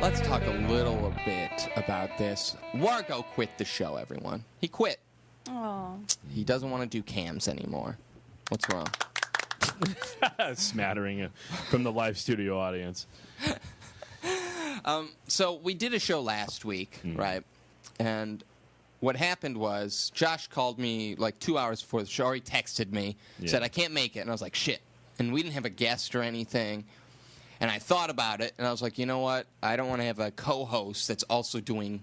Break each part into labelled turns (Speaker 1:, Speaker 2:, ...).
Speaker 1: Let's talk a little bit about this. Wargo quit the show, everyone. He quit.
Speaker 2: Oh.
Speaker 1: He doesn't want to do cams anymore. What's wrong?
Speaker 3: Smattering from the live studio audience.
Speaker 1: So we did a show last week, right? And what happened was Josh called me like 2 hours before the show, or he texted me, said, I can't make it. And I was like, shit. And we didn't have a guest or anything. And I thought about it, and I was like, you know what? I don't want to have a co-host that's also doing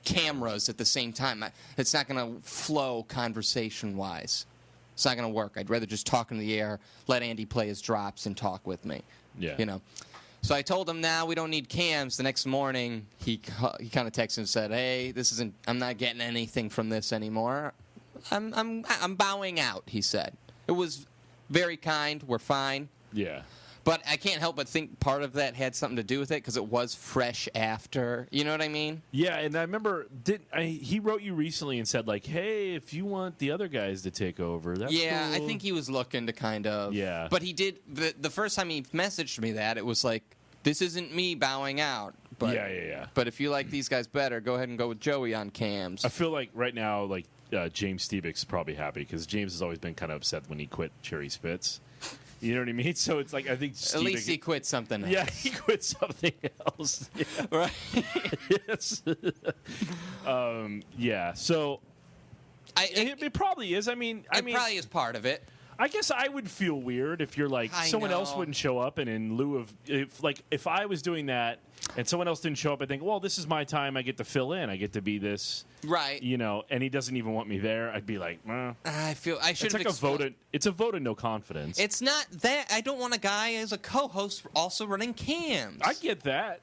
Speaker 1: cameras at the same time. It's not going to flow conversation-wise. It's not going to work. I'd rather just talk in the air, let Andy play his drops, and talk with me.
Speaker 3: Yeah.
Speaker 1: You know. So I told him, we don't need cams. The next morning, he kind of texted and said, hey, this isn't. I'm not getting anything from this anymore. I'm bowing out, he said. It was very kind. We're fine.
Speaker 3: Yeah.
Speaker 1: But I can't help but think part of that had something to do with it because it was fresh after. You know what I mean?
Speaker 3: Yeah, and I remember he wrote you recently and said, like, hey, if you want the other guys to take over, that's cool.
Speaker 1: I think he was looking to kind of.
Speaker 3: Yeah.
Speaker 1: But he did. The first time he messaged me that, it was like, this isn't me bowing out. But,
Speaker 3: yeah.
Speaker 1: But if you like these guys better, go ahead and go with Joey on cams.
Speaker 3: I feel like right now, like, James Stiebick's probably happy because James has always been kind of upset when he quit Cherry Spitz. You know what I mean? So it's like, I think Stiebick,
Speaker 1: at least he quit something else.
Speaker 3: Yeah, he quit something else. Yeah.
Speaker 1: Right.
Speaker 3: Yes. Yeah. So it probably is. I mean,
Speaker 1: it probably is part of it.
Speaker 3: I guess I would feel weird if you're like someone else wouldn't show up, and in lieu of if I was doing that and someone else didn't show up, I think, well, this is my time. I get to fill in. I get to be this,
Speaker 1: right?
Speaker 3: You know, and he doesn't even want me there. I'd be like,
Speaker 1: I feel I should.
Speaker 3: It's like a vote. It's a vote of no confidence.
Speaker 1: It's not that I don't want a guy as a co-host also running cams.
Speaker 3: I get that,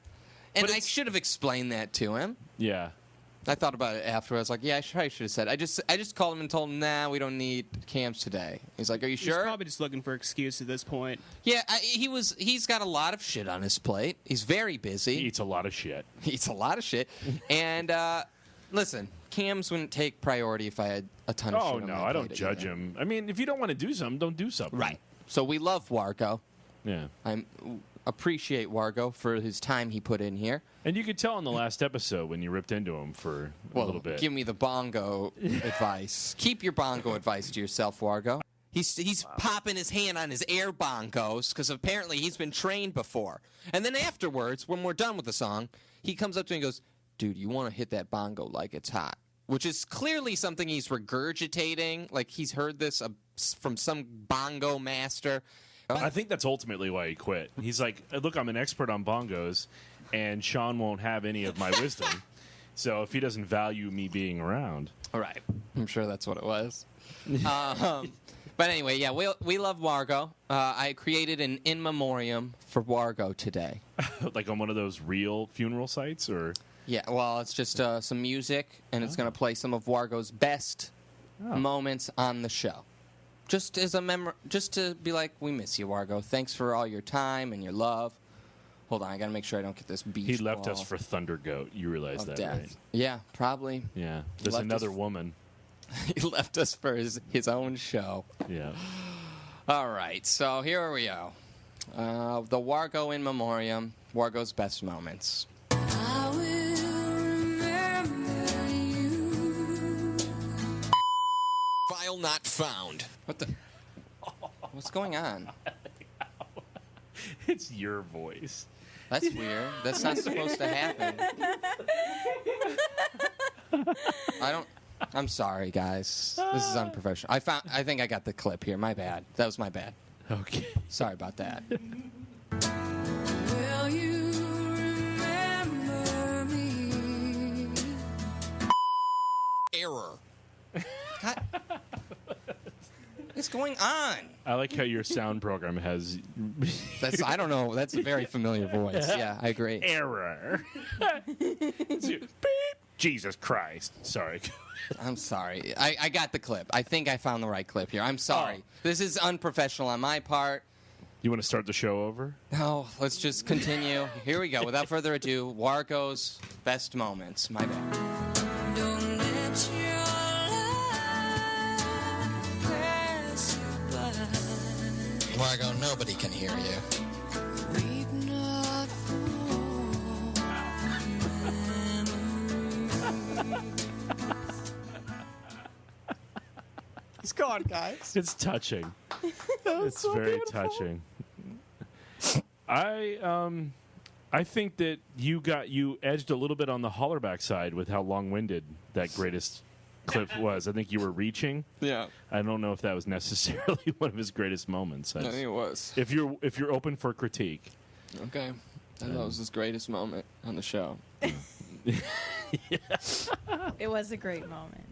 Speaker 1: and I should have explained that to him.
Speaker 3: Yeah.
Speaker 1: I thought about it after. I was like, I probably should have said. I just called him and told him, we don't need cams today. He's like, are you sure?
Speaker 4: He's probably just looking for an excuse at this point.
Speaker 1: Yeah, he's got a lot of shit on his plate. He's very busy.
Speaker 3: He eats a lot of shit.
Speaker 1: And listen, cams wouldn't take priority if I had a ton of shit on my plate.
Speaker 3: I don't judge him. I mean, if you don't want to do something, don't do something.
Speaker 1: Right. So we love Wargo.
Speaker 3: Yeah.
Speaker 1: I appreciate Wargo for his time he put in here.
Speaker 3: And you could tell in the last episode when you ripped into him for a little bit.
Speaker 1: Give me the bongo advice. Keep your bongo advice to yourself, Wargo. He's popping his hand on his air bongos because apparently he's been trained before. And then afterwards, when we're done with the song, he comes up to me and goes, dude, you want to hit that bongo like it's hot. Which is clearly something he's regurgitating. Like he's heard this from some bongo master.
Speaker 3: I think that's ultimately why he quit. He's like, look, I'm an expert on bongos, and Shaun won't have any of my wisdom. So if he doesn't value me being around.
Speaker 1: All right. I'm sure that's what it was. But anyway, yeah, we love Wargo. I created an in memoriam for Wargo today.
Speaker 3: Like on one of those real funeral sites? Or?
Speaker 1: Yeah, well, it's just some music, and it's going to play some of Wargo's best moments on the show. Just as a just to be like, we miss you, Wargo. Thanks for all your time and your love. Hold on, I gotta make sure I don't get this beach
Speaker 3: He left
Speaker 1: ball
Speaker 3: us for Thunder Goat. You realize that,
Speaker 1: death.
Speaker 3: right?
Speaker 1: Yeah, probably.
Speaker 3: Yeah. There's another woman.
Speaker 1: He left us for his own show.
Speaker 3: Yeah.
Speaker 1: All right, so here we go. The Wargo in memoriam. Wargo's best moments.
Speaker 5: I will remember you.
Speaker 6: File not found.
Speaker 1: What the? What's going on?
Speaker 3: It's your voice.
Speaker 1: That's weird. That's not supposed to happen. I'm sorry, guys. This is unprofessional. I think I got the clip here. My bad. That was my bad.
Speaker 3: Okay.
Speaker 1: Sorry about that.
Speaker 5: Will you remember me?
Speaker 6: Error.
Speaker 1: God. What's going on?
Speaker 3: I like how your sound program has...
Speaker 1: I don't know. That's a very familiar voice. Yeah, I agree.
Speaker 3: Error. Beep. Jesus Christ. Sorry.
Speaker 1: I'm sorry. I got the clip. I think I found the right clip here. I'm sorry. This is unprofessional on my part.
Speaker 3: You want to start the show over?
Speaker 1: No, let's just continue. Here we go. Without further ado, Wargo's best moments. My bad.
Speaker 5: Don't let your life pass you by.
Speaker 6: Wargo, nobody can hear you.
Speaker 5: Weep not for
Speaker 1: He's gone, guys.
Speaker 3: It's touching. It's
Speaker 1: so
Speaker 3: very
Speaker 1: beautiful.
Speaker 3: touching. I think that you edged a little bit on the Hollerback side with how long-winded that greatest clip was. I think you were reaching.
Speaker 1: Yeah,
Speaker 3: I don't know if that was necessarily one of his greatest moments.
Speaker 1: I think it was.
Speaker 3: If you're open for critique.
Speaker 1: Okay. I thought it was his greatest moment on the show.
Speaker 2: It was a great moment.